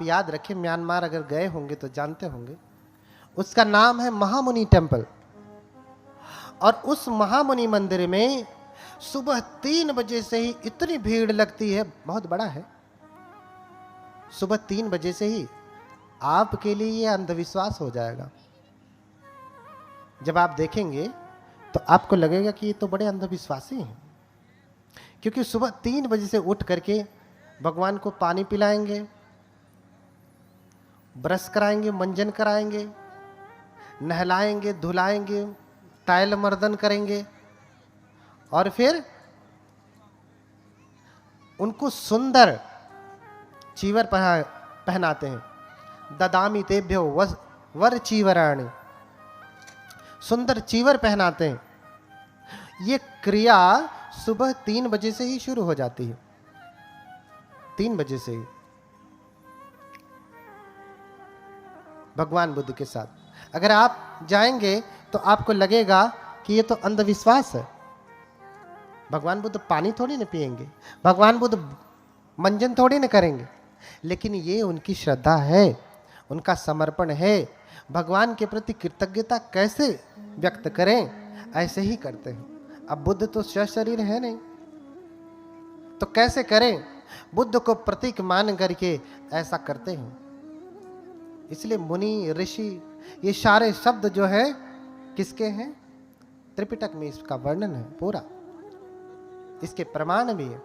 याद रखें, म्यांमार अगर गए होंगे तो जानते होंगे, उसका नाम है महामुनि टेम्पल। और उस महामुनि मंदिर में सुबह 3 बजे से ही इतनी भीड़ लगती है, बहुत बड़ा है। सुबह 3 बजे से ही आपके लिए यह अंधविश्वास हो जाएगा। जब आप देखेंगे तो आपको लगेगा कि ये तो बड़े अंधविश्वासी हैं, क्योंकि सुबह 3 बजे से उठ करके भगवान को पानी पिलाएंगे, ब्रश कराएंगे, मंजन कराएंगे, नहलाएंगे, धुलाएंगे, तैल मर्दन करेंगे और फिर उनको सुंदर चीवर पहनाते हैं। ददामी तेभ्यो वर चीवराणि, सुंदर चीवर पहनाते हैं। ये क्रिया सुबह 3 बजे से ही शुरू हो जाती है, 3 बजे से ही भगवान बुद्ध के साथ। अगर आप जाएंगे तो आपको लगेगा कि ये तो अंधविश्वास है। भगवान बुद्ध पानी थोड़ी न पिएंगे, भगवान बुद्ध मंजन थोड़ी न करेंगे, लेकिन ये उनकी श्रद्धा है, उनका समर्पण है। भगवान के प्रति कृतज्ञता कैसे व्यक्त करें, ऐसे ही करते हैं। अब बुद्ध तो शरीर है नहीं, तो कैसे करें? बुद्ध को प्रतीक मान करके ऐसा करते हैं। इसलिए मुनि, ऋषि, ये सारे शब्द जो है किसके हैं? त्रिपिटक में इसका वर्णन है पूरा, इसके प्रमाण भी है।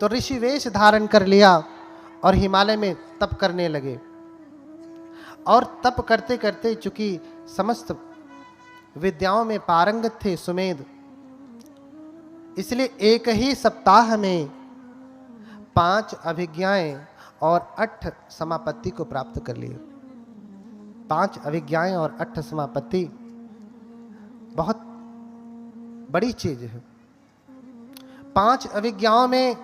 तो ऋषि वेश धारण कर लिया और हिमालय में तप करने लगे। और तप करते करते चूंकि समस्त विद्याओं में पारंगत थे सुमेध, इसलिए एक ही सप्ताह में 5 अभिज्ञाएं और 8 समापत्ति को प्राप्त कर लिए। 5 अभिज्ञाएं और 8 समापत्ति बहुत बड़ी चीज है। 5 अभिज्ञाओं में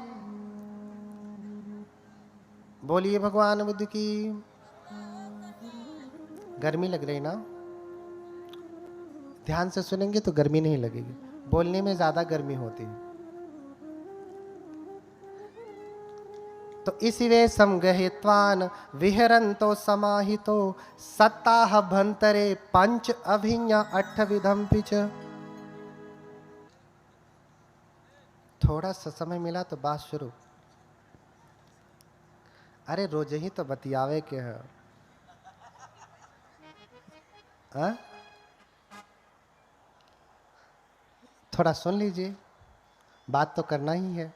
बोलिए भगवान बुद्ध की। गर्मी लग रही ना? ध्यान से सुनेंगे तो गर्मी नहीं लगेगी, बोलने में ज्यादा गर्मी होती है। तो इसी वे समगहित्वान विहरन्तो समाहितो सत्ताह भंतरे 5 अभिज्ञा 8 विधम पिच। थोड़ा सा समय मिला तो बात शुरू। अरे रोज ही तो बतियावे के है। थोड़ा सुन लीजिए, बात तो करना ही है।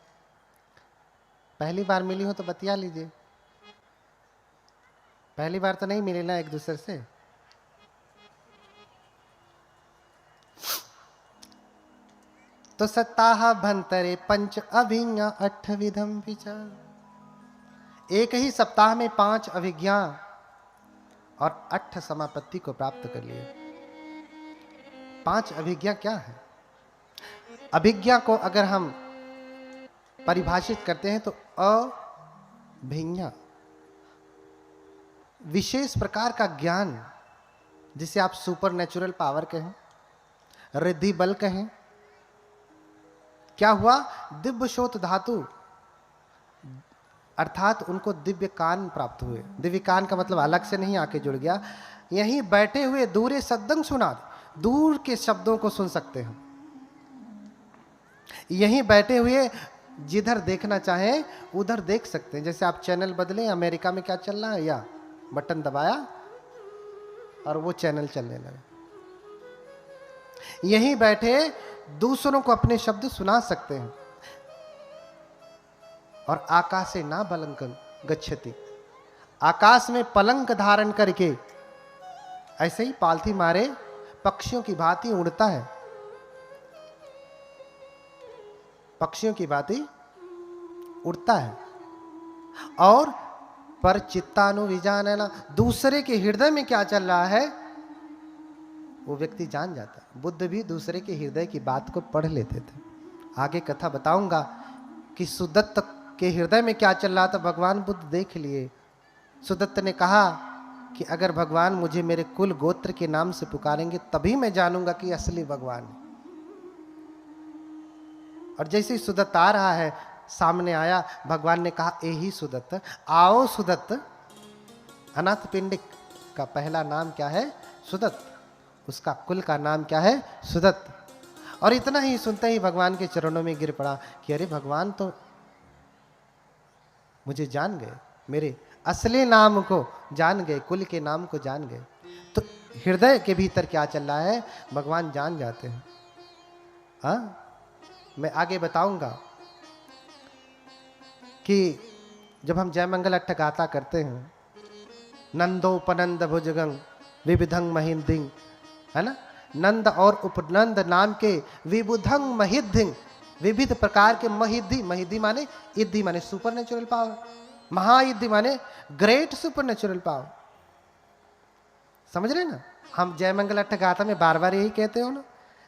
पहली बार मिली हो तो बतिया लीजिए। पहली बार तो नहीं मिले ना एक दूसरे से। तो सत्ताह भंतरे 5 अभिज्ञा 8 विधम विचार। एक ही सप्ताह में 5 अभिज्ञा और 8 समापत्ति को प्राप्त कर लिए। 5 अभिज्ञा क्या है? अभिज्ञा को अगर हम परिभाषित करते हैं तो अभिज्ञा, विशेष प्रकार का ज्ञान, जिसे आप सुपर नेचुरल पावर कहें, रिद्धि बल कहें। क्या हुआ? दिव्य शोत धातु, अर्थात उनको दिव्य कान प्राप्त हुए। दिव्य कान का मतलब अलग से नहीं आके जुड़ गया, यहीं बैठे हुए दूरे सद्दंग सुना, दूर के शब्दों को सुन सकते हैं। यहीं बैठे हुए जिधर देखना चाहें उधर देख सकते हैं। जैसे आप चैनल बदलें, अमेरिका में क्या चल रहा है, या बटन दबाया और वो चैनल चलने लगा। यहीं बैठे दूसरों को अपने शब्द सुना सकते हैं। और आकाशे ना बलंक गच्छति, आकाश में पलंक धारण करके ऐसे ही पालथी मारे पक्षियों की भांति उड़ता है। पक्षियों की भांति उड़ता है। और पर चित्तानुविजानना, दूसरे के हृदय में क्या चल रहा है वो व्यक्ति जान जाता है। बुद्ध भी दूसरे के हृदय की बात को पढ़ लेते थे। आगे कथा बताऊंगा कि सुदत्त के हृदय में क्या चल रहा था, भगवान बुद्ध देख लिए। सुदत्त ने कहा कि अगर भगवान मुझे मेरे कुल गोत्र के नाम से पुकारेंगे तभी मैं जानूंगा कि असली भगवान है। और जैसे ही सुदत्त आ रहा है सामने आया। भगवान ने कहा, ए ही सुदत्त, आओ सुदत्त। अनाथ पिंडिक का पहला नाम क्या है? सुदत्त। उसका कुल का नाम क्या है? सुदत्त। और इतना ही सुनते ही भगवान के चरणों में गिर पड़ा कि अरे भगवान तो मुझे जान गए, मेरे असली नाम को जान गए, कुल के नाम को जान गए। तो हृदय के भीतर क्या चल रहा है भगवान जान जाते हैं। हाँ, मैं आगे बताऊंगा कि जब हम जय मंगल अट्ठ गाथा करते हैं, नंदोपनंद भुजगंग विविधंग महिंदिंग, है ना, नंद और उपनंद नाम के विबुधंग महिद्धिंग, विविध प्रकार के महिद्धि, महिद्धि माने इद्धि माने सुपर नेचुरल पावर, महाइद्धि माने ग्रेट सुपर नेचुरल पावर। समझ रहे ना? हम जय मंगल अट्ठ गाथा में बार बार यही कहते हो ना,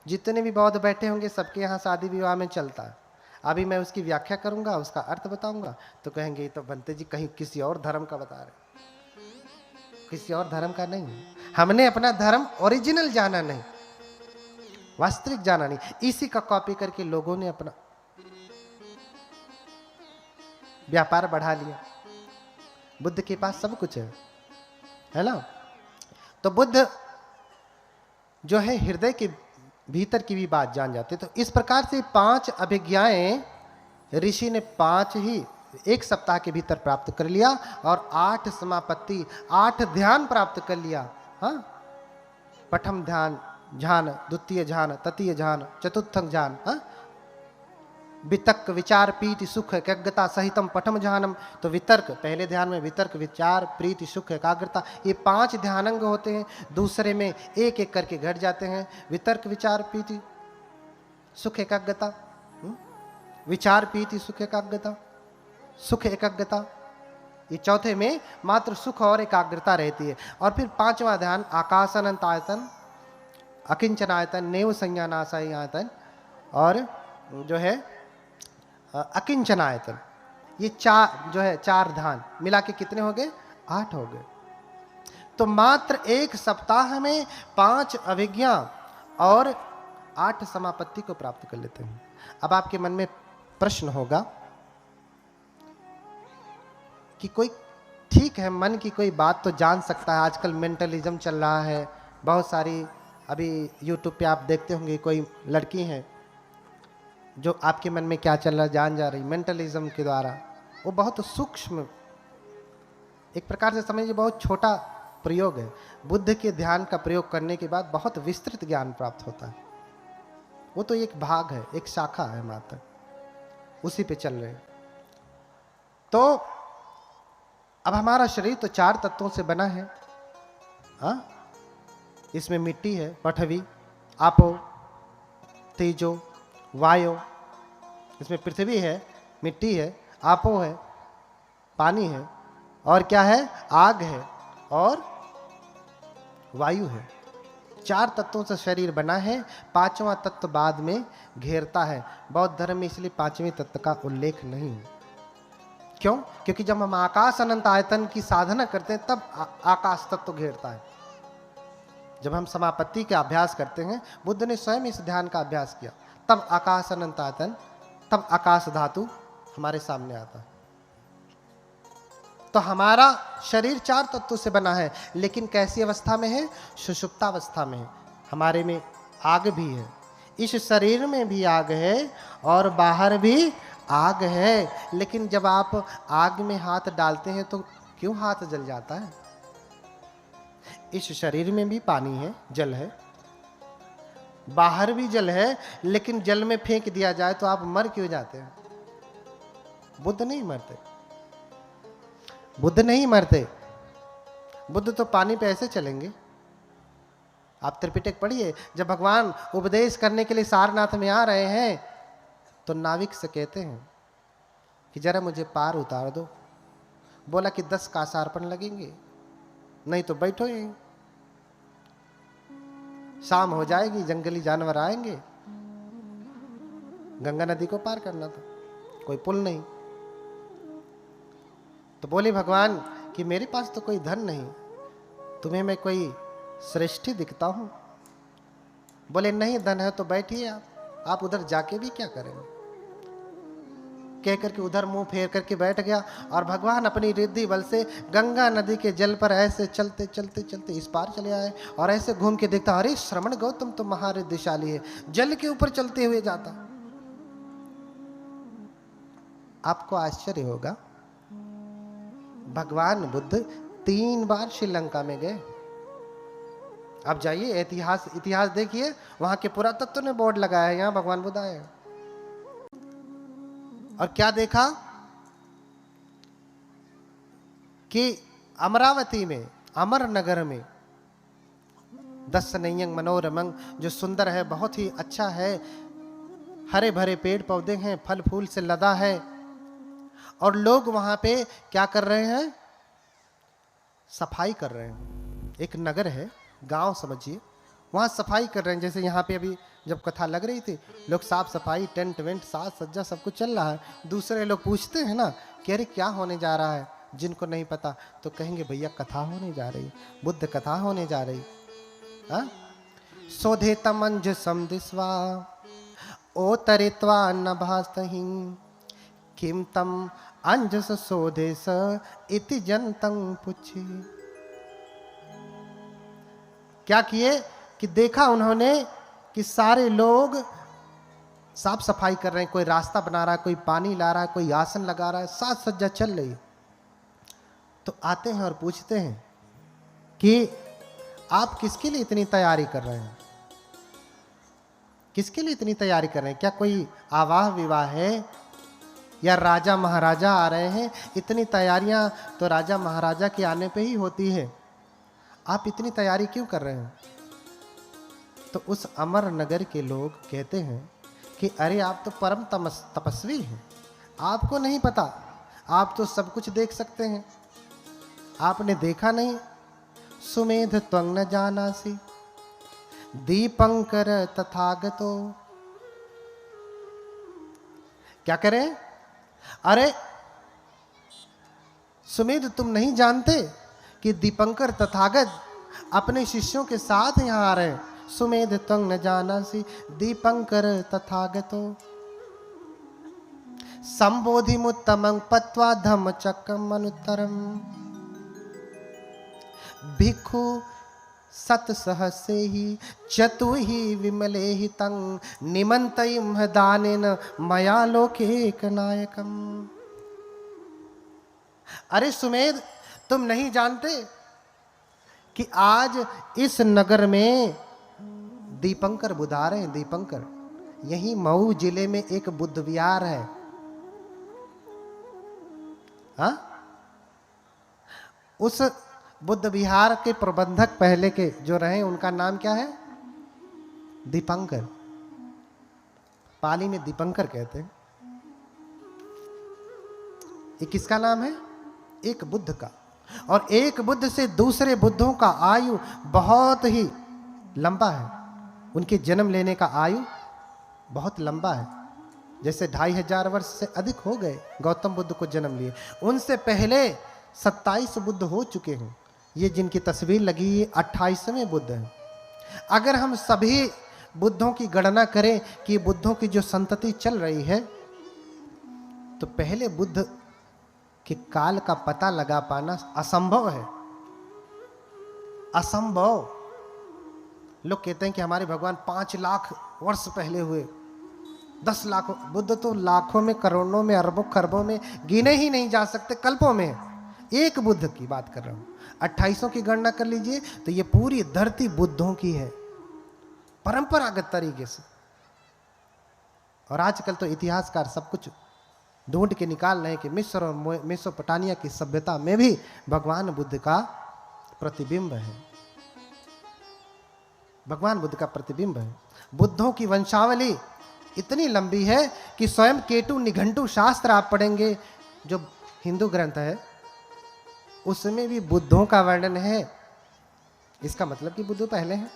जितने भी बौद्ध बैठे होंगे सबके यहाँ शादी विवाह में चलता है। अभी मैं उसकी व्याख्या करूंगा, उसका अर्थ बताऊंगा, तो कहेंगे ये तो बनते जी कहीं किसी और धर्म का बता रहे, किसी और धर्म का नहीं। हमने अपना धर्म ओरिजिनल जाना नहीं, वास्तविक जाना नहीं, इसी का कॉपी करके लोगों ने अपना व्यापार बढ़ा लिया। बुद्ध के पास सब कुछ है ना? तो बुद्ध जो है हृदय के भीतर की भी बात जान जाते। तो इस प्रकार से 5 अभिज्ञाएं ऋषि ने 5 ही 1 सप्ताह के भीतर प्राप्त कर लिया और 8 समापत्ति, 8 ध्यान प्राप्त कर लिया। हाँ, प्रथम ध्यान ध्यान, द्वितीय ध्यान, तृतीय ध्यान, चतुर्थ ध्यान, हाँ, वितर्क विचार प्रीति सुख एकाग्रता सहितम प्रथम ध्यानम। तो वितर्क, पहले ध्यान में वितर्क विचार प्रीति सुख एकाग्रता, ये 5 ध्यानांग होते हैं। दूसरे में एक एक करके घट जाते हैं, वितर्क विचार प्रीति सुख एकाग्रता, विचार प्रीति सुख एकाग्रता, सुख एकाग्रता। ये चौथे में मात्र सुख और एकाग्रता रहती है। और फिर 5वां ध्यान आकाशानंत आयतन, अकिंचन आयतन, नेव संज्ञानाशय आयतन और जो है अकिंचन आयतन। ये 4 जो है 4 ध्यान मिला के कितने हो गए? 8 हो गए। तो मात्र 1 सप्ताह में 5 अभिज्ञा और 8 समापत्ति को प्राप्त कर लेते हैं। अब आपके मन में प्रश्न होगा कि कोई ठीक है, मन की कोई बात तो जान सकता है, आजकल मेंटलिज्म चल रहा है बहुत सारी। अभी यूट्यूब पे आप देखते होंगे कोई लड़की है जो आपके मन में क्या चल रहा है जान जा रही मेंटलिज्म के द्वारा। वो बहुत सूक्ष्म, एक प्रकार से समझिए बहुत छोटा प्रयोग है। बुद्ध के ध्यान का प्रयोग करने के बाद बहुत विस्तृत ज्ञान प्राप्त होता है। वो तो एक भाग है, एक शाखा है मात्र, उसी पे चल रहे हैं। तो अब हमारा शरीर तो 4 तत्वों से बना है। हाँ, इसमें मिट्टी है, पृथ्वी, आपो, तेजो, वायु। इसमें पृथ्वी है, मिट्टी है, आपो है, पानी है, और क्या है? आग है और वायु है। 4 तत्वों से शरीर बना है। 5वां तत्व बाद में घेरता है। बौद्ध धर्म में इसलिए 5वें तत्व का उल्लेख नहीं है। क्यों? क्योंकि जब हम आकाश अनंत आयतन की साधना करते हैं तब आकाश तत्व घेरता है। जब हम समापत्ति का अभ्यास करते हैं, बुद्ध ने स्वयं इस ध्यान का अभ्यास किया, तब आकाश अनंत आयतन, तब आकाश धातु हमारे सामने आता है। तो हमारा शरीर 4 तत्वों से बना है, लेकिन कैसी अवस्था में है? सुषुप्तावस्था में है। हमारे में आग भी है, इस शरीर में भी आग है और बाहर भी आग है। लेकिन जब आप आग में हाथ डालते हैं तो क्यों हाथ जल जाता है? इस शरीर में भी पानी है, जल है, बाहर भी जल है, लेकिन जल में फेंक दिया जाए तो आप मर क्यों जाते हैं? बुद्ध नहीं मरते, बुद्ध नहीं मरते। बुद्ध तो पानी पे ऐसे चलेंगे। आप त्रिपिटक पढ़िए, जब भगवान उपदेश करने के लिए सारनाथ में आ रहे हैं तो नाविक से कहते हैं कि जरा मुझे पार उतार दो। बोला कि 10 कासार्पण लगेंगे, नहीं तो बैठो यहीं, शाम हो जाएगी, जंगली जानवर आएंगे। गंगा नदी को पार करना था, कोई पुल नहीं। तो बोले भगवान कि मेरे पास तो कोई धन नहीं, तुम्हें मैं कोई श्रेष्ठी दिखता हूं? बोले नहीं, धन है तो बैठिए आप उधर जाके भी क्या करेंगे? कह करके उधर मुंह फेर करके बैठ गया और भगवान अपनी रिद्धि बल से गंगा नदी के जल पर ऐसे चलते चलते चलते इस पार चले आए और ऐसे घूम के देखता, अरे श्रवण गौतम तो महारिद्धिशाली है, जल के ऊपर चलते हुए जाता। आपको आश्चर्य होगा, भगवान बुद्ध 3 बार श्रीलंका में गए। आप जाइए, इतिहास देखिए, वहां के पुरातत्व ने बोर्ड लगाया है, यहां भगवान बुद्ध आए। और क्या देखा कि अमरावती में, अमर नगर में, दर्शनीयं मनोरमं, जो सुंदर है, बहुत ही अच्छा है, हरे भरे पेड़ पौधे हैं, फल फूल से लदा है, और लोग वहां पे क्या कर रहे हैं, सफाई कर रहे हैं। एक नगर है, गांव समझिए, वहां सफाई कर रहे हैं। जैसे यहाँ पे अभी जब कथा लग रही थी, लोग साफ सफाई, टेंट वेंट, साज सज्जा सब कुछ चल रहा है। दूसरे लोग पूछते हैं ना कि अरे क्या होने जा रहा है, जिनको नहीं पता तो कहेंगे भैया कथा होने जा रही, बुद्ध कथा होने जा रही। शोधे तमंज समदिस्वा ओ तरित्वा न भास्तहि किम तम अंजस शोधे स इति जनतं पुछे। क्या किए कि देखा उन्होंने कि सारे लोग साफ सफाई कर रहे हैं, कोई रास्ता बना रहा है, कोई पानी ला रहा है, कोई आसन लगा रहा है, साज सज्जा चल रही। तो आते हैं और पूछते हैं कि आप किसके लिए इतनी तैयारी कर रहे हैं, किसके लिए इतनी तैयारी कर रहे हैं? क्या कोई आवाह विवाह है या राजा महाराजा आ रहे हैं? इतनी तैयारियां तो राजा महाराजा के आने पे ही होती है, आप इतनी तैयारी क्यों कर रहे हैं? तो उस अमर नगर के लोग कहते हैं कि अरे आप तो परम तपस्वी हैं, आपको नहीं पता, आप तो सब कुछ देख सकते हैं, आपने देखा नहीं। सुमेध त्वं न जानासि दीपंकर तथागतो। क्या करें? अरे सुमेध तुम नहीं जानते कि दीपंकर तथागत अपने शिष्यों के साथ यहां आ रहे हैं। सुमेध त्वं न जानासि दीपंकर तथागतो संबोधिमुत्तमं पत्वा धम्मचक्रम अनुत्तरम भिक्षु सत सहसे ही चतु ही विमले ही तंग निमंतयिम दानेन मया लोके एक नायकम। अरे सुमेध, तुम नहीं जानते कि आज इस नगर में दीपंकर बुद्ध आ रहे हैं। दीपंकर, यही मऊ जिले में एक बुद्ध विहार है। हा? उस बुद्ध विहार के प्रबंधक पहले के जो रहे, उनका नाम क्या है? दीपंकर। पाली में दीपंकर कहते हैं। ये किसका नाम है? एक बुद्ध का। और एक बुद्ध से दूसरे बुद्धों का आयु बहुत ही लंबा है। उनके जन्म लेने का आयु बहुत लंबा है। जैसे 2500 वर्ष से अधिक हो गए गौतम बुद्ध को जन्म लिए, उनसे पहले 27 बुद्ध हो चुके हैं। ये जिनकी तस्वीर लगी है 28वें बुद्ध हैं। अगर हम सभी बुद्धों की गणना करें कि बुद्धों की जो संतति चल रही है, तो पहले बुद्ध के काल का पता लगा पाना असंभव है। असंभव। लोग कहते हैं कि हमारे भगवान 5 लाख वर्ष पहले हुए, 10 लाख। बुद्ध तो लाखों में, करोड़ों में, अरबों खरबों में गिने ही नहीं जा सकते, कल्पों में। एक बुद्ध की बात कर रहा हूं। 2800 की गणना कर लीजिए तो ये पूरी धरती बुद्धों की है, परंपरागत तरीके से। और आजकल तो इतिहासकार सब कुछ ढूंढ के निकाल रहे हैं कि मिस्र और मेसोपोटामिया की सभ्यता में भी भगवान बुद्ध का प्रतिबिंब है। भगवान बुद्ध का प्रतिबिंब है। बुद्धों की वंशावली इतनी लंबी है कि स्वयं केटु निघंटु शास्त्र आप पढ़ेंगे, जो हिंदू ग्रंथ है, उसमें भी बुद्धों का वर्णन है। इसका मतलब कि बुद्ध पहले हैं।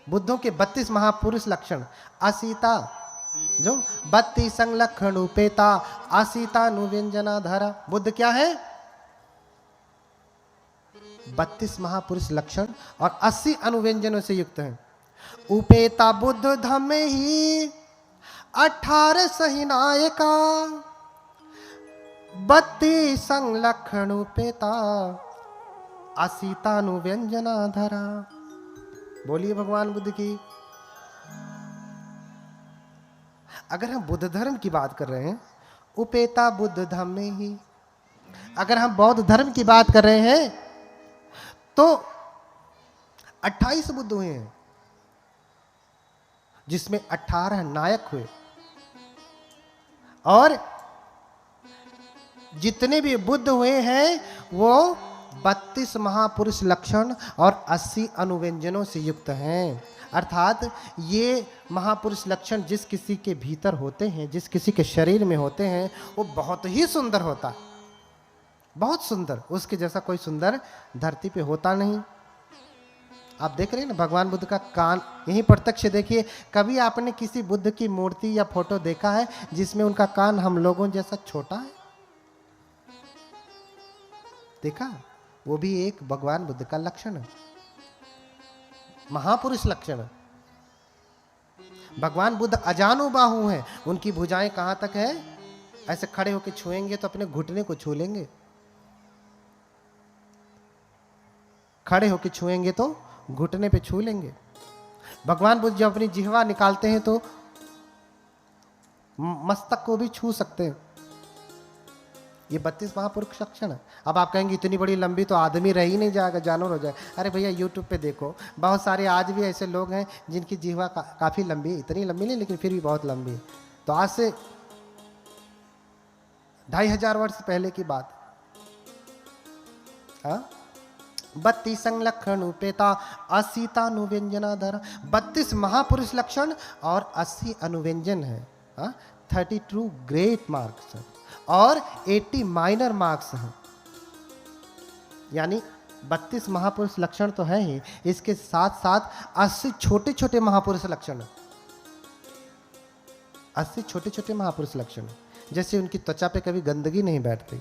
बुद्धों के 32 महापुरुष लक्षण। असीता, जो 32 संलक्षण उपेता, असीता नुव्यंजना धरा। बुद्ध क्या है? 32 महापुरुष लक्षण और 80 अनुव्यंजनों से युक्त हैं। उपेता बुद्ध धम्मे ही 18 सहिनायका 32 संलक्षणु पेता असीतानु व्यंजना धरा। बोलिए भगवान बुद्ध की। अगर हम बुद्ध धर्म की बात कर रहे हैं, उपेता बुद्ध धम्मे ही। अगर हम बौद्ध धर्म की बात कर रहे हैं तो 28 बुद्ध हुए हैं, जिसमें 18 नायक हुए, और जितने भी बुद्ध हुए हैं वो 32 महापुरुष लक्षण और 80 अनुव्यंजनों से युक्त हैं। अर्थात ये महापुरुष लक्षण जिस किसी के भीतर होते हैं, जिस किसी के शरीर में होते हैं, वो बहुत ही सुंदर होता है, बहुत सुंदर। उसके जैसा कोई सुंदर धरती पे होता नहीं। आप देख रहे हैं ना भगवान बुद्ध का कान, यही प्रत्यक्ष देखिए। कभी आपने किसी बुद्ध की मूर्ति या फोटो देखा है जिसमें उनका कान हम लोगों जैसा छोटा है? देखा? वो भी एक भगवान बुद्ध का लक्षण है, महापुरुष लक्षण है। भगवान बुद्ध अजानुबाहु हैं। उनकी भुजाएं कहां तक है? ऐसे खड़े होकर छुएंगे तो अपने घुटने को छू लेंगे, खड़े होकर छुएंगे तो घुटने पे छू लेंगे। भगवान बुद्ध जब अपनी जिह्वा निकालते हैं तो मस्तक को भी छू सकते हैं। ये 32 महापुरुष लक्षण है। अब आप कहेंगे इतनी बड़ी लंबी तो आदमी रह ही नहीं जाएगा, जानवर हो जाएगा। अरे भैया यूट्यूब पे देखो, बहुत सारे आज भी ऐसे लोग हैं जिनकी जिह्वा काफी लंबी है, इतनी लंबी नहीं लेकिन फिर भी बहुत लंबी है। तो आज से 2500 वर्ष पहले की बात। हाँ, 32 संलक्षण उपेता असीता अनुव्यंजना धरा। 32 महापुरुष लक्षण और 80 अनुव्यंजन है। 32 ग्रेट मार्क्स है और 80 माइनर मार्क्स हैं। यानी 32 महापुरुष लक्षण तो है ही, इसके साथ साथ 80 छोटे छोटे महापुरुष लक्षण है। 80 छोटे छोटे महापुरुष लक्षण। जैसे उनकी त्वचा पे कभी गंदगी नहीं बैठती।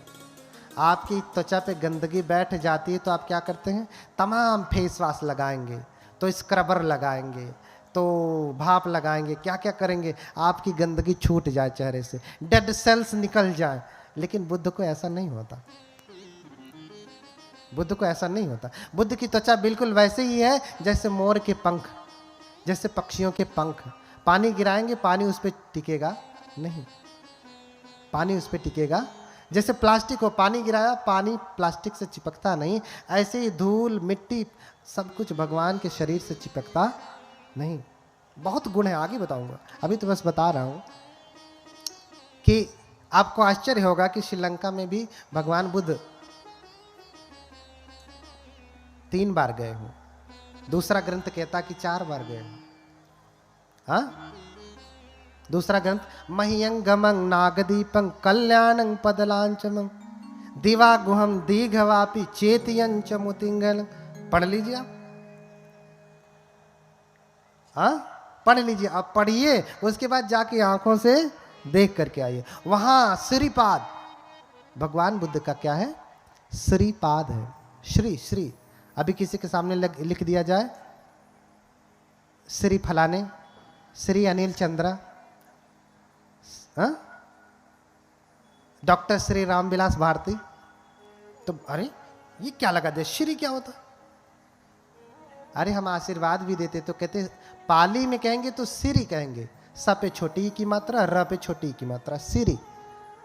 आपकी त्वचा पे गंदगी बैठ जाती है तो आप क्या करते हैं? तमाम फेस वॉश लगाएंगे, तो स्क्रबर लगाएंगे, तो भाप लगाएंगे, क्या क्या करेंगे, आपकी गंदगी छूट जाए चेहरे से, डेड सेल्स निकल जाए। लेकिन बुद्ध को ऐसा नहीं होता। बुद्ध को ऐसा नहीं होता। बुद्ध की त्वचा बिल्कुल वैसे ही है जैसे मोर के पंख, जैसे पक्षियों के पंख। पानी गिराएंगे, पानी उस पर टिकेगा नहीं, पानी उस पर टिकेगा। जैसे प्लास्टिक हो, पानी गिराया, पानी प्लास्टिक से चिपकता नहीं, ऐसे ही धूल मिट्टी सब कुछ भगवान के शरीर से चिपकता नहीं। बहुत गुण है, आगे बताऊंगा, अभी तो बस बता रहा हूं कि आपको आश्चर्य होगा कि श्रीलंका में भी भगवान बुद्ध 3 बार गए हूं। दूसरा ग्रंथ कहता कि 4 बार गए हूं। हाँ, दूसरा ग्रंथ मह्यंगमं नागदीपं कल्याणं पदलांचमं दिवा गुहम दीघवापि चेतियंच मुतिंगल। पढ़ लीजिए आप। हाँ, पढ़ लीजिए, आप पढ़िए, उसके बाद जाके आंखों से देख करके आइए। वहां श्रीपाद, भगवान बुद्ध का क्या है? श्रीपाद है। श्री श्री अभी किसी के सामने लिख दिया जाए श्री फलाने, श्री अनिल चंद्रा, डॉक्टर श्री रामविलास भारती, तो अरे ये क्या लगा दे, श्री क्या होता? अरे हम आशीर्वाद भी देते तो कहते पाली में कहेंगे तो श्री कहेंगे, स पे छोटी की मात्रा, र पे छोटी की मात्रा, श्री।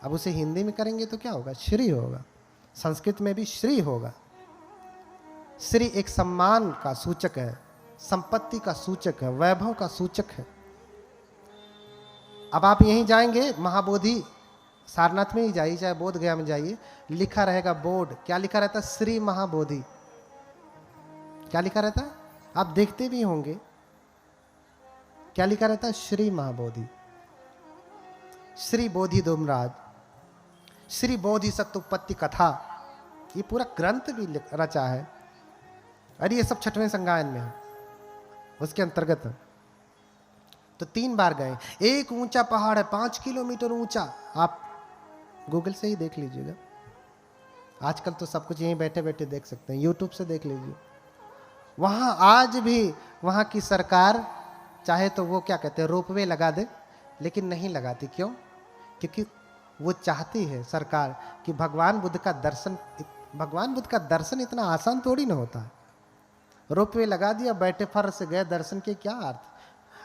अब उसे हिंदी में करेंगे तो क्या होगा? श्री होगा। संस्कृत में भी श्री होगा। श्री एक सम्मान का सूचक है, संपत्ति का सूचक है, वैभव का सूचक है। अब आप यहीं जाएंगे महाबोधि, सारनाथ में ही जाइए, चाहे बोध गया में जाइए, लिखा रहेगा बोर्ड, क्या लिखा रहता है? श्री महाबोधि। क्या लिखा रहता है? आप देखते भी होंगे, क्या लिखा रहता है? श्री महाबोधि, श्री बोधि धूमराज, श्री बोधि सत्युत्पत्ति कथा। ये पूरा ग्रंथ भी रचा है। अरे ये सब 6वें संगायन में है, उसके अंतर्गत है। तो 3 बार गए। एक ऊंचा पहाड़ है 5 किलोमीटर ऊंचा, आप गूगल से ही देख लीजिएगा। आजकल तो सब कुछ यहीं बैठे बैठे देख सकते हैं, यूट्यूब से देख लीजिए। वहां आज भी वहां की सरकार चाहे तो वो क्या कहते हैं, रोपवे लगा दे, लेकिन नहीं लगाती। क्यों? क्योंकि वो चाहती है सरकार कि भगवान बुद्ध का दर्शन इतना आसान थोड़ी ना होता है। रोपवे लगा दिया, बैठे फर से गए, दर्शन के क्या अर्थ?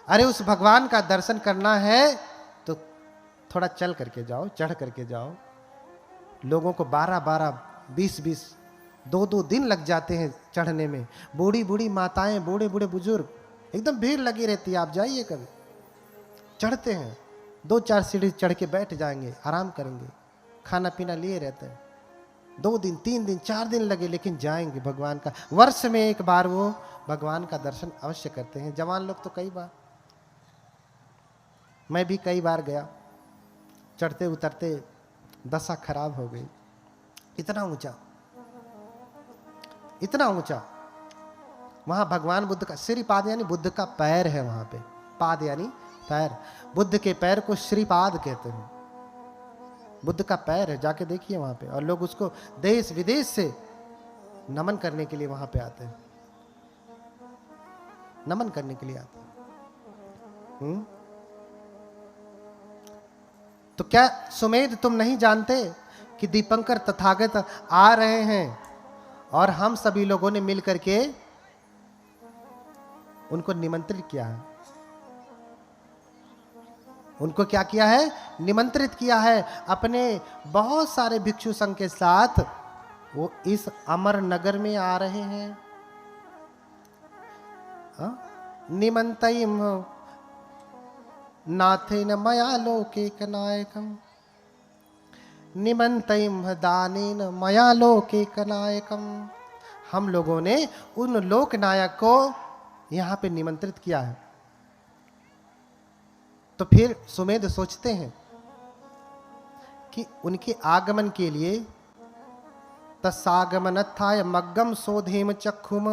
अरे उस भगवान का दर्शन करना है तो थोड़ा चल करके जाओ, चढ़ करके जाओ। लोगों को 12-12, 20-20, 2-2 दिन लग जाते हैं चढ़ने में। बूढ़ी बूढ़ी माताएं, बूढ़े बूढ़े बुजुर्ग, एकदम भीड़ लगी रहती है। आप जाइए कभी, चढ़ते हैं, 2-4 सीढ़ी चढ़ के बैठ जाएंगे, आराम करेंगे, खाना पीना लिए रहते हैं। 2 दिन, 3 दिन, 4 दिन लगे, लेकिन जाएंगे भगवान का। वर्ष में एक बार वो भगवान का दर्शन अवश्य करते हैं। जवान लोग तो कई बार, मैं भी कई बार गया, चढ़ते उतरते दशा खराब हो गई। इतना ऊंचा, इतना ऊंचा। वहां भगवान बुद्ध का श्रीपाद यानी बुद्ध का पैर है वहां पे। पाद यानी पैर। बुद्ध के पैर को श्रीपाद कहते हैं। बुद्ध का पैर है, जाके देखिए वहां पे। और लोग उसको देश विदेश से नमन करने के लिए वहां पे आते हैं, नमन करने के लिए आते हैं। तो क्या सुमेध तुम नहीं जानते कि दीपंकर तथागत आ रहे हैं और हम सभी लोगों ने मिलकर के उनको निमंत्रित किया है। उनको क्या किया है? निमंत्रित किया है। अपने बहुत सारे भिक्षु संघ के साथ वो इस अमर नगर में आ रहे हैं। निमंतयिम नाथेन मया लोके नायकम, निमंतयिम दानेन मया लोके नायकम। हम लोगों ने उन लोक नायक को यहां पे निमंत्रित किया है। तो फिर सुमेध सोचते हैं कि उनके आगमन के लिए तस्सागमनत्थाय मग्गम सोधेम चक्षुम,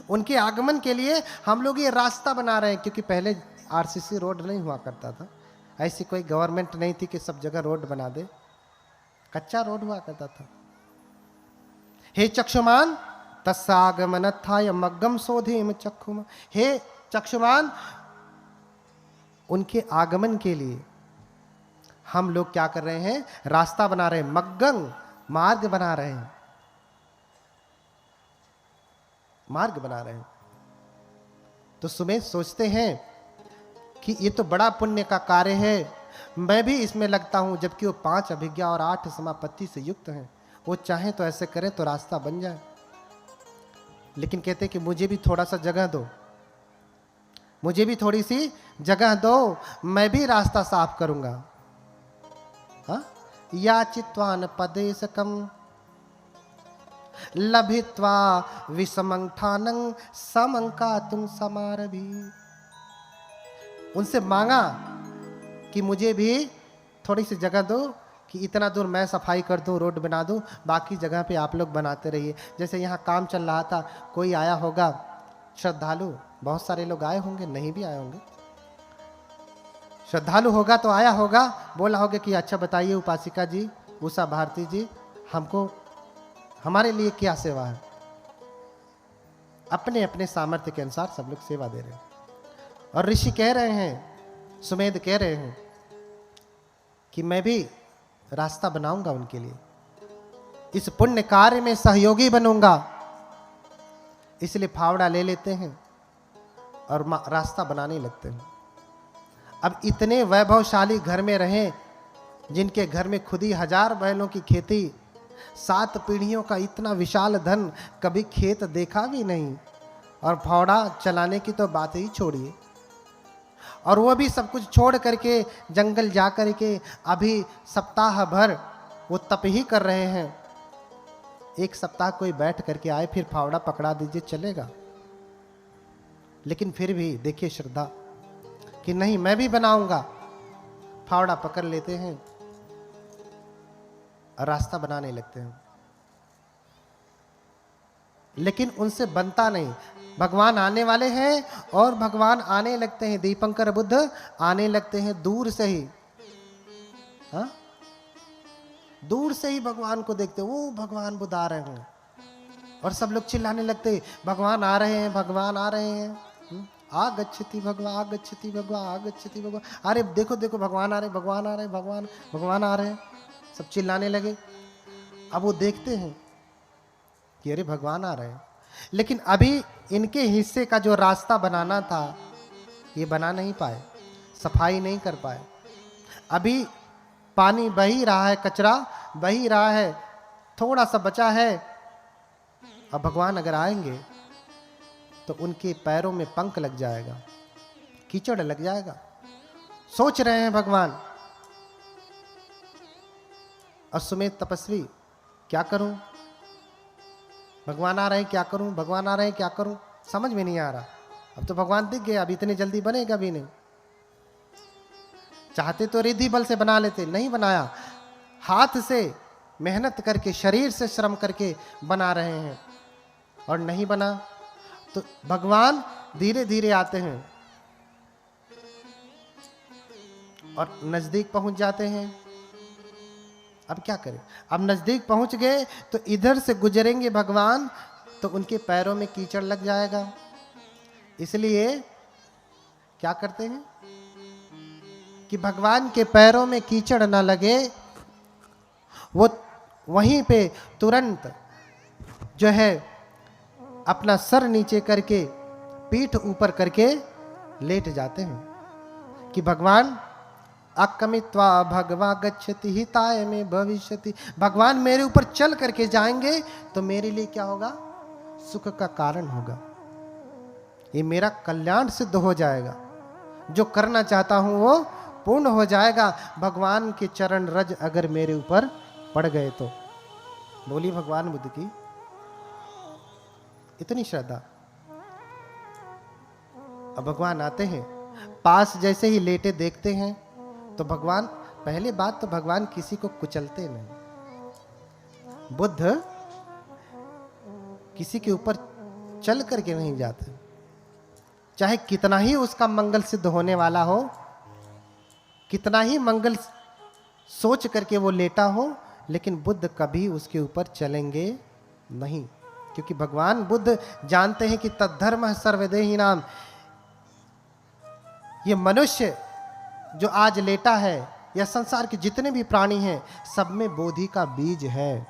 उनके आगमन के लिए हम लोग ये रास्ता बना रहे हैं। क्योंकि पहले आरसीसी रोड नहीं हुआ करता था, ऐसी कोई गवर्नमेंट नहीं थी कि सब जगह रोड बना दे, कच्चा रोड हुआ करता था। हे चक्षुमान तस्सागमनत्थाय मग्गम सोधेम चक्षुम, हे चक्षुमान, उनके आगमन के लिए हम लोग क्या कर रहे हैं? रास्ता बना रहे हैं, मग्गम मार्ग बना रहे हैं, मार्ग बना रहे हैं। तो सुमेध सोचते हैं कि ये तो बड़ा पुण्य का कार्य है, मैं भी इसमें लगता हूं। जबकि वो 5 अभिज्ञा और 8 समापत्ति से युक्त हैं, वो चाहें तो ऐसे करें तो रास्ता बन जाए। लेकिन कहते कि मुझे भी थोड़ा सा जगह दो, मुझे भी थोड़ी सी जगह दो, मैं भी रास्ता साफ करूंगा। हाँ, याचित्वान पदेशकम लभित्वा विषमंठानं समंकातुं समारभि। उनसे मांगा कि मुझे भी थोड़ी सी जगह दो, कि इतना दूर मैं सफाई कर दूं, रोड बना दूं, बाकी जगह पे आप लोग बनाते रहिए। जैसे यहाँ काम चल रहा था, कोई आया होगा श्रद्धालु, बहुत सारे लोग आए होंगे, नहीं भी आए होंगे, श्रद्धालु होगा तो आया होगा, बोला होगा कि अच्छा बताइए उपासिका जी, उषा भारती जी, हमको हमारे लिए क्या सेवा है। अपने अपने सामर्थ्य के अनुसार सब लोग सेवा दे रहे हैं। और ऋषि कह रहे हैं, सुमेध कह रहे हैं कि मैं भी रास्ता बनाऊंगा उनके लिए, इस पुण्य कार्य में सहयोगी बनूंगा। इसलिए फावड़ा ले लेते हैं और रास्ता बनाने लगते हैं। अब इतने वैभवशाली घर में रहें, जिनके घर में खुद ही 1000 बैलों की खेती, 7 पीढ़ियों का इतना विशाल धन, कभी खेत देखा भी नहीं, और फावड़ा चलाने की तो बात ही छोड़िए। और वो भी सब कुछ छोड़ करके जंगल जा करके अभी सप्ताह भर वो तप ही कर रहे हैं। एक सप्ताह कोई बैठ करके आए, फिर फावड़ा पकड़ा दीजिए, चलेगा। लेकिन फिर भी देखिए श्रद्धा कि नहीं, मैं भी बनाऊंगा। फावड़ा पकड़ लेते हैं और रास्ता बनाने लगते हैं। लेकिन उनसे बनता नहीं। भगवान आने वाले हैं और भगवान आने लगते हैं, दीपंकर बुद्ध आने लगते हैं दूर से ही। हाँ, दूर से ही भगवान को देखते, वो भगवान बुद्ध आ रहे हैं, और सब लोग चिल्लाने लगते, भगवान आ रहे हैं, भगवान आ रहे हैं। आगच्छति भगवान, आगच्छति भगवान, आगच्छति भगवान। अरे देखो देखो भगवान आ रहे, भगवान आ रहे, भगवान भगवान आ रहे हैं। सब चिल्लाने लगे। अब वो देखते हैं कि अरे भगवान आ रहे हैं, लेकिन अभी इनके हिस्से का जो रास्ता बनाना था ये बना नहीं पाए, सफाई नहीं कर पाए। अभी पानी बह ही रहा है, कचरा बह ही रहा है, थोड़ा सा बचा है। अब भगवान अगर आएंगे तो उनके पैरों में पंख लग जाएगा, कीचड़ लग जाएगा। सोच रहे हैं भगवान। अश्वमेध तपस्वी, क्या करूं? भगवान आ रहे हैं, क्या करूं? भगवान आ रहे हैं, क्या करूं? समझ में नहीं आ रहा। अब तो भगवान दिख गए, अब इतनी जल्दी बनेगा भी नहीं। चाहते तो रिद्धि बल से बना लेते, नहीं बनाया। हाथ से मेहनत करके, शरीर से श्रम करके बना रहे हैं और नहीं बना। तो भगवान धीरे धीरे आते हैं और नजदीक पहुंच जाते हैं। अब क्या करें? अब नजदीक पहुंच गए तो इधर से गुजरेंगे भगवान तो उनके पैरों में कीचड़ लग जाएगा। इसलिए क्या करते हैं कि भगवान के पैरों में कीचड़ ना लगे, वो वहीं पे तुरंत जो है अपना सर नीचे करके, पीठ ऊपर करके लेट जाते हैं कि भगवान अकमित्वा भगवा गच्छति हिताय में भविष्यति। भगवान मेरे ऊपर चल करके जाएंगे तो मेरे लिए क्या होगा? सुख का कारण होगा। ये मेरा कल्याण सिद्ध हो जाएगा, जो करना चाहता हूं वो पूर्ण हो जाएगा। भगवान के चरण रज अगर मेरे ऊपर पड़ गए तो। बोली भगवान बुद्ध की इतनी श्रद्धा। अब भगवान आते हैं, पास जैसे ही लेटे देखते हैं तो भगवान, पहली बात तो भगवान किसी को कुचलते नहीं। बुद्ध किसी के ऊपर चल करके नहीं जाते, चाहे कितना ही उसका मंगल सिद्ध होने वाला हो, कितना ही मंगल सोच करके वो लेटा हो, लेकिन बुद्ध कभी उसके ऊपर चलेंगे नहीं। क्योंकि भगवान बुद्ध जानते हैं कि तद्धर्म सर्वदेही नाम। ये मनुष्य जो आज लेटा है या संसार के जितने भी प्राणी हैं, सब में बोधि का बीज है।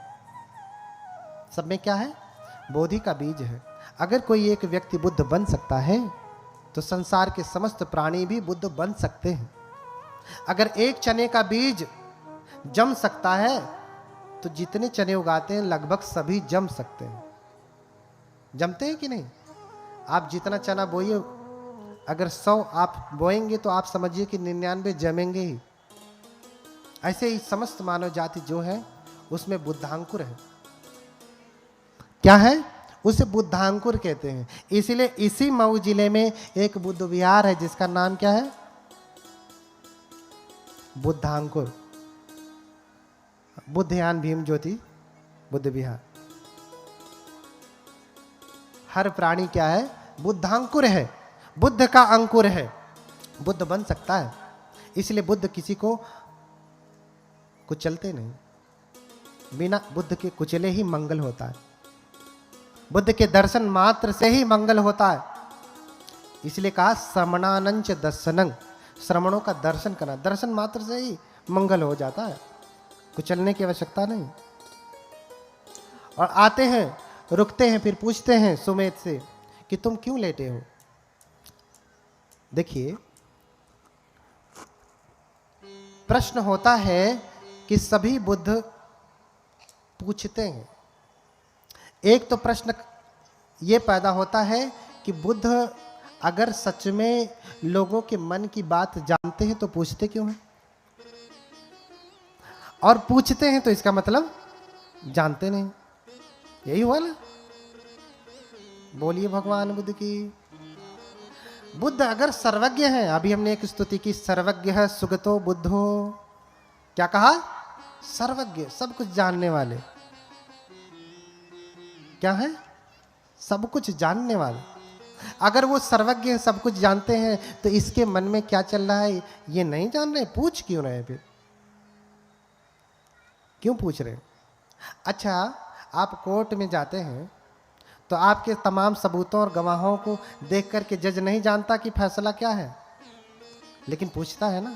सब में क्या है? बोधि का बीज है। अगर कोई एक व्यक्ति बुद्ध बन सकता है तो संसार के समस्त प्राणी भी बुद्ध बन सकते हैं। अगर एक चने का बीज जम सकता है तो जितने चने उगाते हैं लगभग सभी जम सकते हैं। जमते हैं कि नहीं? आप जितना चना बोइए, अगर 100 आप बोएंगे तो आप समझिए कि 99 जमेंगे ही। ऐसे ही समस्त मानव जाति जो है उसमें बुद्धांकुर है। क्या है? उसे बुद्धांकुर कहते हैं। इसीलिए इसी मऊ जिले में एक बुद्ध विहार है जिसका नाम क्या है? बुद्धांकुर। बुद्धयान भीम ज्योति बुद्ध विहार। हर प्राणी क्या है? बुद्धांकुर है, बुद्ध का अंकुर है। बुद्ध बन सकता है, इसलिए बुद्ध किसी को कुचलते नहीं। बिना बुद्ध के कुचले ही मंगल होता है। बुद्ध के दर्शन मात्र से ही मंगल होता है। इसलिए कहा श्रमणानंच दर्शनं, श्रमणों का दर्शन करना, दर्शन मात्र से ही मंगल हो जाता है, कुचलने की आवश्यकता नहीं। और आते हैं, रुकते हैं, फिर पूछते हैं सुमेध से कि तुम क्यों लेटे हो? देखिए, प्रश्न होता है कि सभी बुद्ध पूछते हैं। एक तो प्रश्न ये पैदा होता है कि बुद्ध अगर सच में लोगों के मन की बात जानते हैं तो पूछते क्यों हैं? और पूछते हैं तो इसका मतलब जानते नहीं। यही हुआ ना? बोलिए भगवान बुद्ध की। बुद्ध अगर सर्वज्ञ हैं, अभी हमने एक स्तुति की, सर्वज्ञ है सुगतो बुद्धो। क्या कहा? सर्वज्ञ, सब कुछ जानने वाले। क्या है? सब कुछ जानने वाले। अगर वो सर्वज्ञ है, सब कुछ जानते हैं, तो इसके मन में क्या चल रहा है ये नहीं जान रहे? पूछ क्यों रहे? फिर क्यों पूछ रहे? अच्छा, आप कोर्ट में जाते हैं तो आपके तमाम सबूतों और गवाहों को देख करके जज नहीं जानता कि फैसला क्या है, लेकिन पूछता है ना।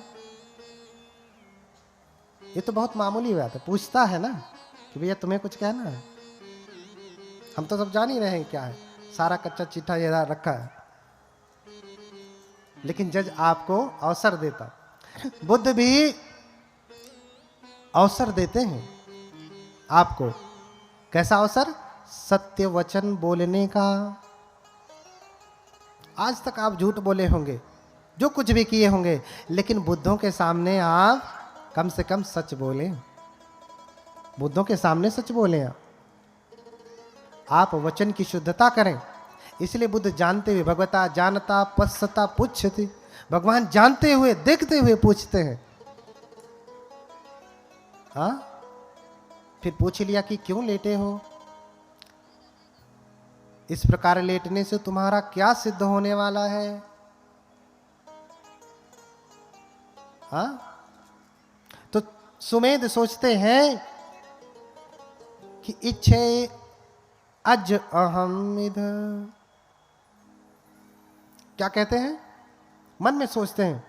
ये तो बहुत मामूली बात है, पूछता है ना कि भैया तुम्हें कुछ कहना है। हम तो सब जान ही रहे हैं क्या है, सारा कच्चा चिट्ठा ये रखा है, लेकिन जज आपको अवसर देता। बुद्ध भी अवसर देते हैं आपको। कैसा अवसर? सत्य वचन बोलने का। आज तक आप झूठ बोले होंगे, जो कुछ भी किए होंगे, लेकिन बुद्धों के सामने आप कम से कम सच बोले। बुद्धों के सामने सच बोले आप वचन की शुद्धता करें। इसलिए बुद्ध जानते हुए, भगवता जानता पश्यता पुच्छति, भगवान जानते हुए देखते हुए पूछते हैं। हाँ, फिर पूछ लिया कि क्यों लेटे हो, इस प्रकार लेटने से तुम्हारा क्या सिद्ध होने वाला है। हाँ, तो सुमेध सोचते हैं कि इच्छे अज अहम इधर, क्या कहते हैं, मन में सोचते हैं,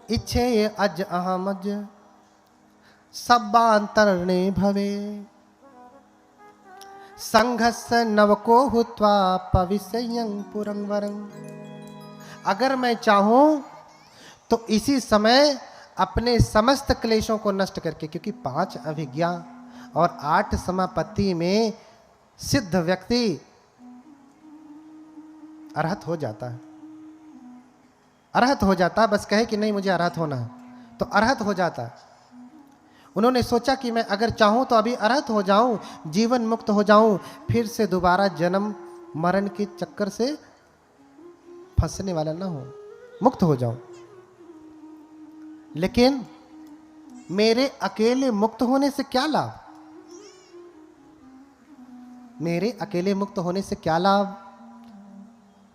इच्छे अज अहम अज सब्बांतरणे भवे संघर्ष नवको हुत्वा पविष्यं पुरं वरं। अगर मैं चाहूं तो इसी समय अपने समस्त क्लेशों को नष्ट करके, क्योंकि 5 अभिज्ञा और 8 समापत्ति में सिद्ध व्यक्ति अरहत हो जाता है। अरहत हो जाता है, बस कहे कि नहीं मुझे अरहत होना है तो अरहत हो जाता है। उन्होंने सोचा कि मैं अगर चाहूं तो अभी अरहत हो जाऊं, जीवन मुक्त हो जाऊं, फिर से दोबारा जन्म मरण के चक्कर से फंसने वाला ना हो, मुक्त हो जाऊं। लेकिन मेरे अकेले मुक्त होने से क्या लाभ? मेरे अकेले मुक्त होने से क्या लाभ?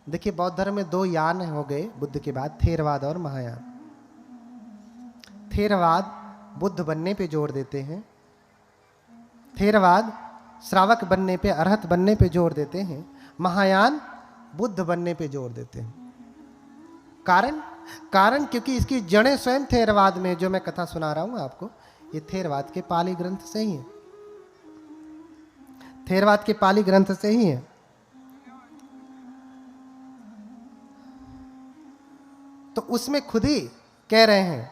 देखिए, बौद्ध धर्म में 2 यान हो गए बुद्ध के बाद, थेरवाद और महायान। थेरवाद बुद्ध बनने पे जोर देते हैं, थेरवाद श्रावक बनने पे, अरहत बनने पे जोर देते हैं, महायान बुद्ध बनने पे जोर देते हैं। कारण क्योंकि इसकी जड़ें स्वयं थेरवाद में, जो मैं कथा सुना रहा हूं आपको, ये थेरवाद के पाली ग्रंथ से ही है, थेरवाद के पाली ग्रंथ से ही है। तो उसमें खुद ही कह रहे हैं,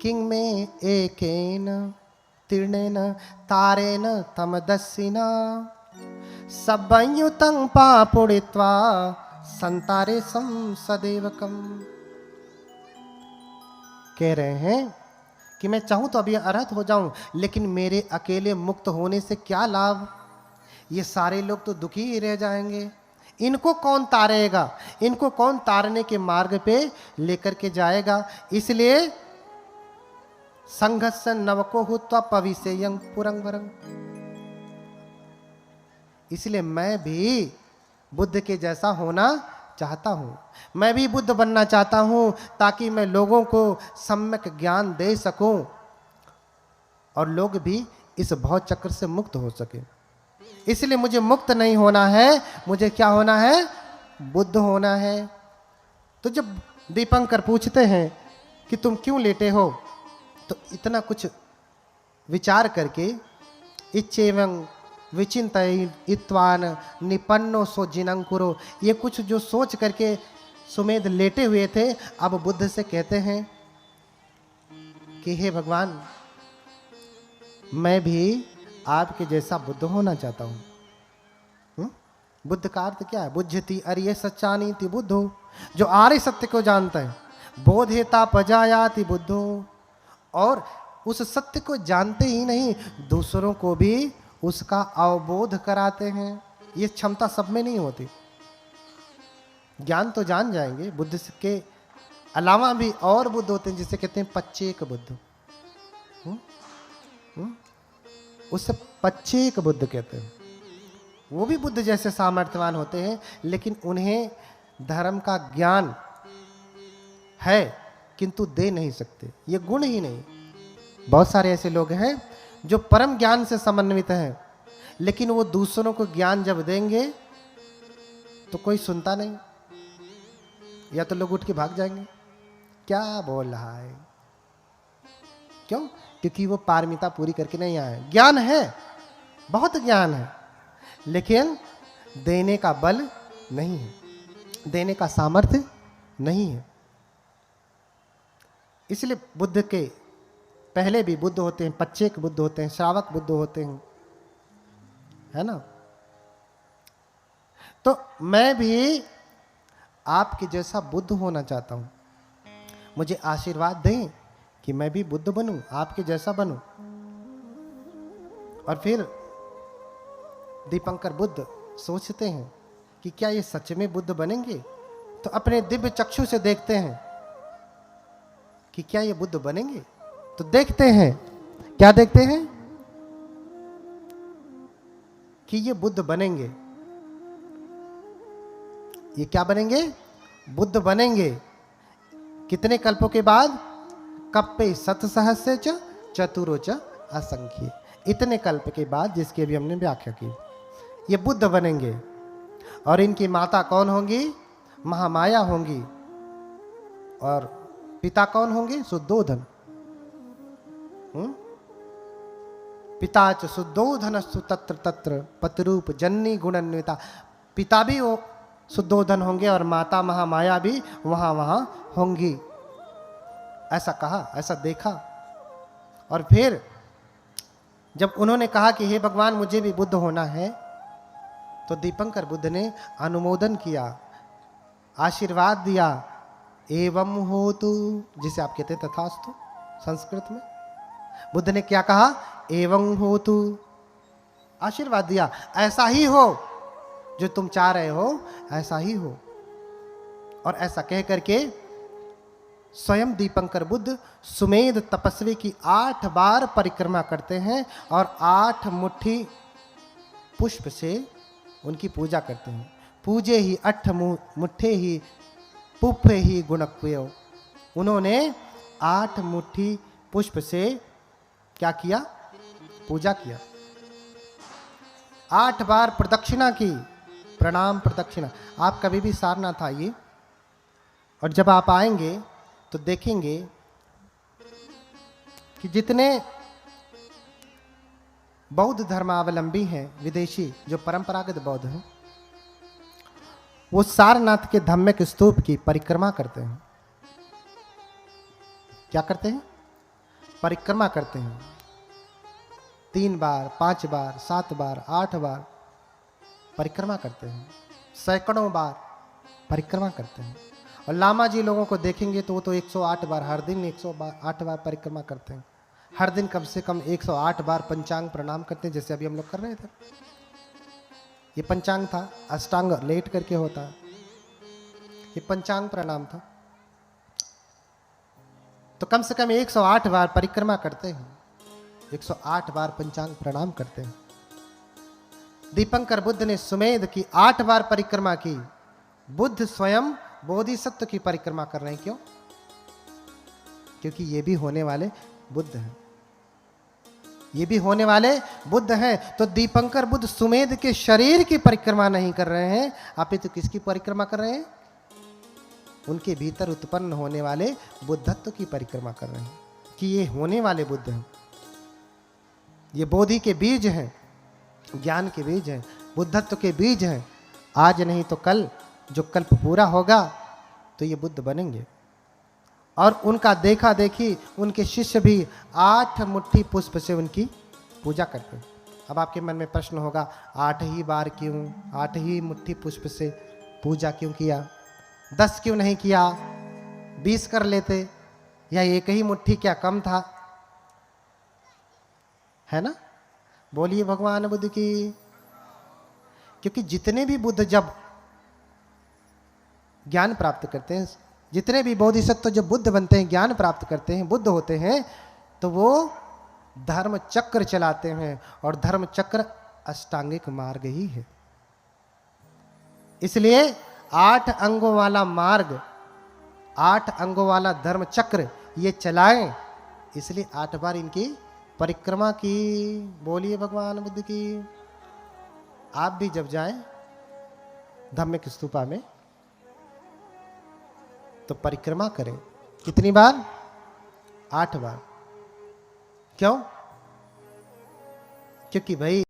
किंग में एकेन तीर्णेन तारेन तमदस्सिना सब्बयुतं पापुड़ित्वा संतारे सम सदेवकम। कह रहे हैं कि मैं चाहूं तो अभी अरहत हो जाऊं, लेकिन मेरे अकेले मुक्त होने से क्या लाभ? ये सारे लोग तो दुखी ही रह जाएंगे। इनको कौन तारेगा? इनको कौन तारने के मार्ग पे लेकर के जाएगा? इसलिए संघर्ष नवको हुत्वा पविष्यं पुरं वरं। इसलिए मैं भी बुद्ध के जैसा होना चाहता हूं, मैं भी बुद्ध बनना चाहता हूं, ताकि मैं लोगों को सम्यक ज्ञान दे सकूं और लोग भी इस भव चक्र से मुक्त हो सके। इसलिए मुझे मुक्त नहीं होना है, मुझे क्या होना है? बुद्ध होना है। तो जब दीपंकर पूछते हैं कि तुम क्यों लेटे हो, तो इतना कुछ विचार करके, इच्छेवं विचिंतयित्वान निपन्नो सो जिनंकुरो, ये कुछ जो सोच करके सुमेध लेटे हुए थे, अब बुद्ध से कहते हैं कि हे भगवान, मैं भी आपके जैसा बुद्ध होना चाहता हूं। बुद्ध का अर्थ क्या है? बुद्धति अरिय सच्चानीति बुद्धो, जो आर्य सत्य को जानता है। बोधेता पजायाति बुद्धो, और उस सत्य को जानते ही नहीं, दूसरों को भी उसका अवबोध कराते हैं। ये क्षमता सब में नहीं होती। ज्ञान तो जान जाएंगे, बुद्ध के अलावा भी और बुद्ध होते हैं, जिसे कहते हैं पच्चेक बुद्ध। उससे पच्चेक बुद्ध कहते हैं। वो भी बुद्ध जैसे सामर्थ्यवान होते हैं, लेकिन उन्हें धर्म का ज्ञान है किंतु दे नहीं सकते, ये गुण ही नहीं। बहुत सारे ऐसे लोग हैं जो परम ज्ञान से समन्वित हैं, लेकिन वो दूसरों को ज्ञान जब देंगे तो कोई सुनता नहीं, या तो लोग उठ के भाग जाएंगे, क्या बोल रहा है। क्यों? क्योंकि वो पारमिता पूरी करके नहीं आए। ज्ञान है, बहुत ज्ञान है, लेकिन देने का बल नहीं है, देने का सामर्थ्य नहीं है। इसलिए बुद्ध के पहले भी बुद्ध होते हैं, पच्चेक बुद्ध होते हैं, श्रावक बुद्ध होते हैं, है ना। तो मैं भी आपके जैसा बुद्ध होना चाहता हूं। मुझे आशीर्वाद दें कि मैं भी बुद्ध बनूं, आपके जैसा बनूं। और फिर दीपंकर बुद्ध सोचते हैं कि क्या ये सच में बुद्ध बनेंगे। तो अपने दिव्य चक्षु से देखते हैं कि क्या ये बुद्ध बनेंगे। तो देखते हैं, क्या देखते हैं कि ये बुद्ध बनेंगे। ये क्या बनेंगे? बुद्ध बनेंगे। कितने कल्पों के बाद? कप्पे सतसहस्र च चतुरो च असंख्य। इतने कल्प के बाद, जिसकी अभी हमने व्याख्या की, ये बुद्ध बनेंगे। और इनकी माता कौन होंगी? महामाया होंगी। और पिता कौन होंगे? शुद्धोधन। पिता च शुद्धोधन तत्र तत्र पतिरूप जन्नी गुणान्विता। पिता भी वो शुद्धोधन होंगे और माता महामाया भी वहां वहां होंगी। ऐसा कहा, ऐसा देखा। और फिर जब उन्होंने कहा कि हे भगवान, मुझे भी बुद्ध होना है, तो दीपंकर बुद्ध ने अनुमोदन किया, आशीर्वाद दिया। एवं होतु, जिसे आप कहते हैं तथास्तु संस्कृत में। बुद्ध ने क्या कहा? एवं होतु, आशीर्वाद दिया, ऐसा ही हो, जो तुम चाह रहे हो ऐसा ही हो। और ऐसा कह करके स्वयं दीपंकर बुद्ध सुमेध तपस्वी की 8 बार परिक्रमा करते हैं और 8 मुट्ठी पुष्प से उनकी पूजा करते हैं। पूजे ही 8 मुट्ठे ही पुष्पे ही गुणक्वयो। उन्होंने 8 मुट्ठी पुष्प से क्या किया? पूजा किया। 8 बार प्रदक्षिणा की, प्रणाम प्रदक्षिणा। आप कभी भी सारनाथ आइए और जब आप आएंगे तो देखेंगे कि जितने बौद्ध धर्मावलंबी हैं, विदेशी जो परंपरागत बौद्ध हैं, वो सारनाथ के धम्मक स्तूप की परिक्रमा करते हैं। क्या करते हैं? परिक्रमा करते हैं। 3 बार, 5 बार, 7 बार, 8 बार परिक्रमा करते हैं। सैकड़ों बार परिक्रमा करते हैं। और लामा जी लोगों को देखेंगे तो वो तो 108 बार, हर दिन 108 बार परिक्रमा करते हैं। हर दिन कम से कम 108 बार पंचांग प्रणाम करते हैं, जैसे अभी हम लोग कर रहे थे। ये पंचांग था, अष्टांग लेट करके होता है, ये पंचांग प्रणाम था। तो कम से कम 108 बार परिक्रमा करते हैं, 108 बार पंचांग प्रणाम करते हैं। दीपंकर बुद्ध ने सुमेध की 8 बार परिक्रमा की। बुद्ध स्वयं बोधिसत्व की परिक्रमा कर रहे हैं। क्यों? क्योंकि ये भी होने वाले बुद्ध हैं, ये भी होने वाले बुद्ध हैं। तो दीपंकर बुद्ध सुमेध के शरीर की परिक्रमा नहीं कर रहे हैं, आप तो किसकी परिक्रमा कर रहे हैं? उनके भीतर उत्पन्न होने वाले बुद्धत्व की परिक्रमा कर रहे हैं कि ये होने वाले बुद्ध हैं, ये बोधि के बीज हैं, ज्ञान के बीज हैं, बुद्धत्व के बीज हैं। आज नहीं तो कल, जो कल्प पूरा होगा तो ये बुद्ध बनेंगे। और उनका देखा देखी उनके शिष्य भी 8 मुट्ठी पुष्प से उनकी पूजा करते हैं। अब आपके मन में प्रश्न होगा, 8 ही बार क्यों, 8 ही मुट्ठी पुष्प से पूजा क्यों किया? 10 क्यों नहीं किया? 20 कर लेते, या एक ही मुट्ठी क्या कम था? है ना? बोलिए भगवान बुद्ध की। क्योंकि जितने भी बुद्ध जब ज्ञान प्राप्त करते हैं, जितने भी बोधिसत्व जब बुद्ध बनते हैं, ज्ञान प्राप्त करते हैं, बुद्ध होते हैं, तो वो धर्म चक्र चलाते हैं। और धर्म चक्र अष्टांगिक मार्ग ही है। इसलिए 8 अंगों वाला मार्ग, 8 अंगों वाला धर्म चक्र ये चलाएं। इसलिए 8 बार इनकी परिक्रमा की। बोलिए भगवान बुद्ध की। आप भी जब जाएं धम्मिक स्तूपा में तो परिक्रमा करें। कितनी बार? 8 बार। क्यों? क्योंकि भाई